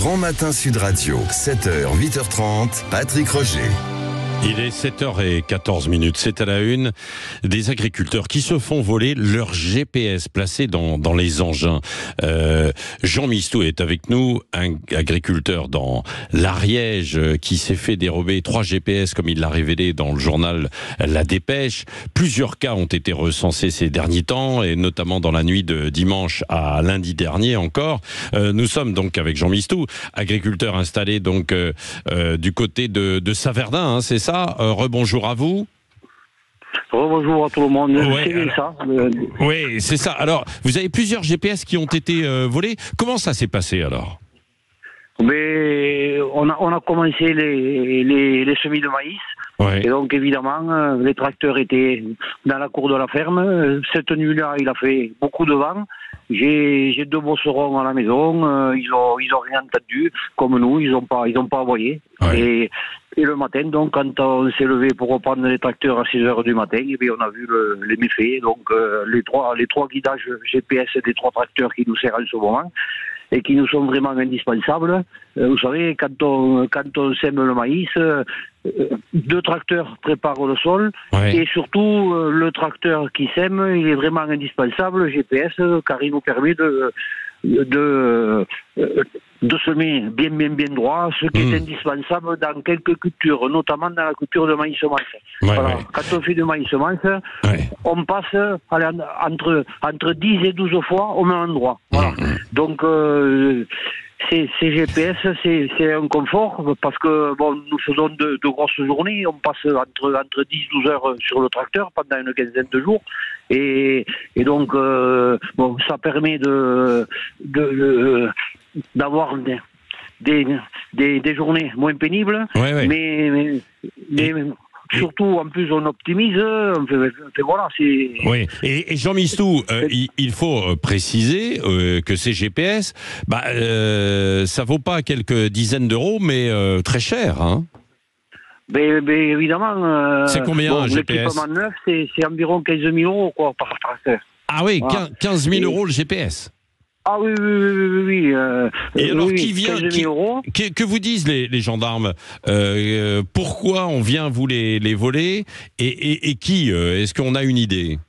Grand Matin Sud Radio, 7h, 8h30, Patrick Roger. Il est 7h14. C'est à la une des agriculteurs qui se font voler leur GPS placé dans les engins. Jean Mistou est avec nous, un agriculteur dans l'Ariège qui s'est fait dérober 3 GPS comme il l'a révélé dans le journal La Dépêche. Plusieurs cas ont été recensés ces derniers temps et notamment dans la nuit de dimanche à lundi dernier encore. Nous sommes donc avec Jean Mistou, agriculteur installé donc du côté de Saverdun, hein, c'est ça? Rebonjour à vous. Bonjour à tout le monde. Ouais, oui, c'est ça. Alors, vous avez plusieurs GPS qui ont été volés. Comment ça s'est passé alors? Mais on a commencé les semis de maïs. Ouais. Et donc évidemment, les tracteurs étaient dans la cour de la ferme. Cette nuit-là, il a fait beaucoup de vent. J'ai 2 bosserons à la maison. Ils ont rien entendu, comme nous. Ils ont pas envoyé. Ouais. Et le matin, donc, quand on s'est levé pour reprendre les tracteurs à 6h du matin, et bien, on a vu les méfaits. Donc, les trois guidages GPS des 3 tracteurs qui nous servent en ce moment et qui nous sont vraiment indispensables. Vous savez, quand on sème le maïs, 2 tracteurs préparent le sol. Ouais. Et surtout, le tracteur qui sème, il est vraiment indispensable, GPS, car il nous permet de semer bien droit, ce qui est indispensable dans quelques cultures, notamment dans la culture de maïs-semence. Ouais, voilà. Ouais. Quand on fait du maïs-semence, on passe entre 10 et 12 fois au même endroit. Voilà. Donc, ces GPS, c'est un confort, parce que bon, nous faisons de grosses journées, on passe entre 10 et 12 heures sur le tracteur pendant une quinzaine de jours, et donc bon, ça permet d'avoir des journées moins pénibles, mais surtout, en plus, on optimise. Voilà, c'est... Oui. Et Jean Mistou, il faut préciser que ces GPS, ça vaut pas quelques dizaines d'euros, mais très cher, hein. Ben évidemment. C'est combien un GPS? L'équipement neuf, c'est environ 15 000 euros quoi, par tracteur. Ah oui, voilà. 15 000 euros le GPS. Ah oui. Et alors, qui vient, que vous disent les gendarmes? Pourquoi on vient vous les voler et qui? Est-ce qu'on a une idée?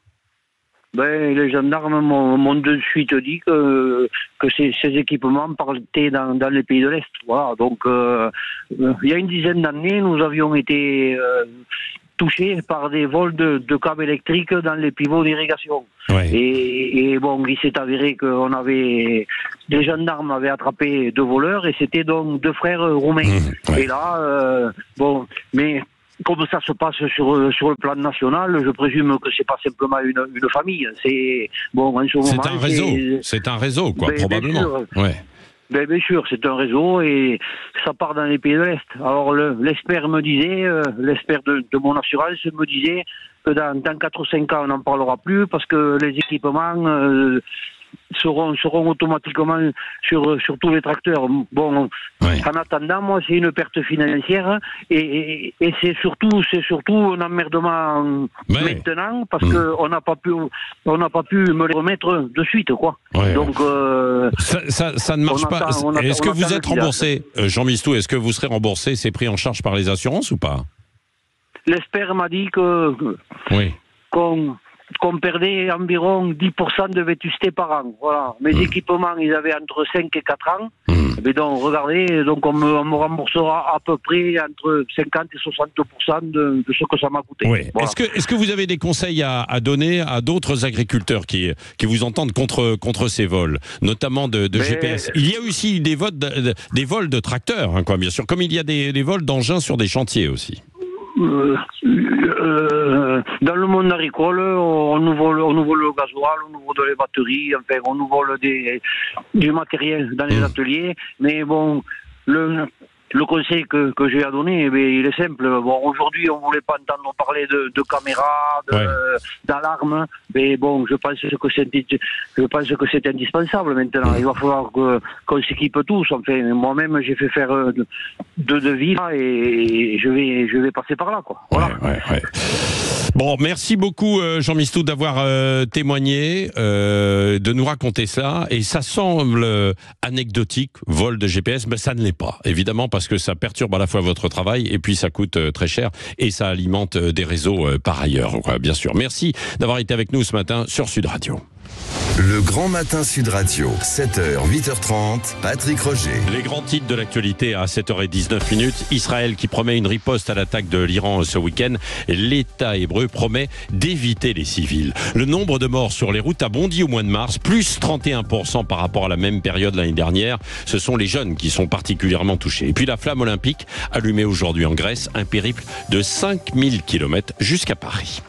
Ben, les gendarmes m'ont de suite dit que ces équipements partaient dans les pays de l'Est. Voilà. Donc, il y a une dizaine d'années, nous avions été touchés par des vols de câbles électriques dans les pivots d'irrigation. Ouais. Et bon, il s'est avéré que les gendarmes avaient attrapé 2 voleurs et c'était donc 2 frères roumains. Et là, bon, mais comme ça se passe sur le plan national, je présume que c'est pas simplement une famille. C'est bon, en ce moment, c'est un réseau, quoi, probablement. Bien sûr, c'est un réseau et ça part dans les pays de l'Est. Alors l'expert me disait, l'expert de mon assurance me disait que dans 4 ou 5 ans, on n'en parlera plus parce que les équipements seront automatiquement sur tous les tracteurs. Bon, en attendant, moi, c'est une perte financière et c'est surtout un emmerdement maintenant parce que on n'a pas pu me les remettre de suite, quoi. Donc ça ne marche pas. Est-ce que vous êtes remboursé, Jean Mistou? Est-ce que vous serez remboursé? C'est pris en charge par les assurances ou pas? L'expert m'a dit qu'on perdait environ 10% de vétusté par an. Voilà. Mes équipements, ils avaient entre 5 et 4 ans. Mais donc, regardez, donc on me remboursera à peu près entre 50 et 60% de ce que ça m'a coûté. Oui. Voilà. Est-ce que vous avez des conseils à donner à d'autres agriculteurs qui vous entendent contre ces vols, notamment de GPS? Il y a aussi des vols de tracteurs, hein, quoi, bien sûr, comme il y a des vols d'engins sur des chantiers aussi. Dans le monde agricole, on nous vole le gasoil, on nous vole les batteries, enfin, on nous vole du matériel dans les ateliers. Mais bon, le conseil que j'ai à donner, il est simple. Bon, aujourd'hui, on ne voulait pas entendre parler de caméras, d'alarmes. Mais bon, je pense que c'est indispensable maintenant. Il va falloir qu'on s'équipe tous. Enfin, moi-même, j'ai fait faire 2 devis et je vais passer par là, quoi. Voilà. Ouais. Bon, merci beaucoup Jean Mistou d'avoir témoigné, de nous raconter ça. Et ça semble anecdotique, vol de GPS, mais ça ne l'est pas, évidemment, parce que ça perturbe à la fois votre travail et puis ça coûte très cher et ça alimente des réseaux par ailleurs, quoi, bien sûr. Merci d'avoir été avec nous ce matin sur Sud Radio. Le Grand Matin Sud Radio, 7h, 8h30, Patrick Roger. Les grands titres de l'actualité à 7h19. Israël qui promet une riposte à l'attaque de l'Iran ce week-end. L'État hébreu promet d'éviter les civils. Le nombre de morts sur les routes a bondi au mois de mars, plus 31% par rapport à la même période l'année dernière. Ce sont les jeunes qui sont particulièrement touchés. Et puis la flamme olympique allumée aujourd'hui en Grèce, un périple de 5000 km jusqu'à Paris.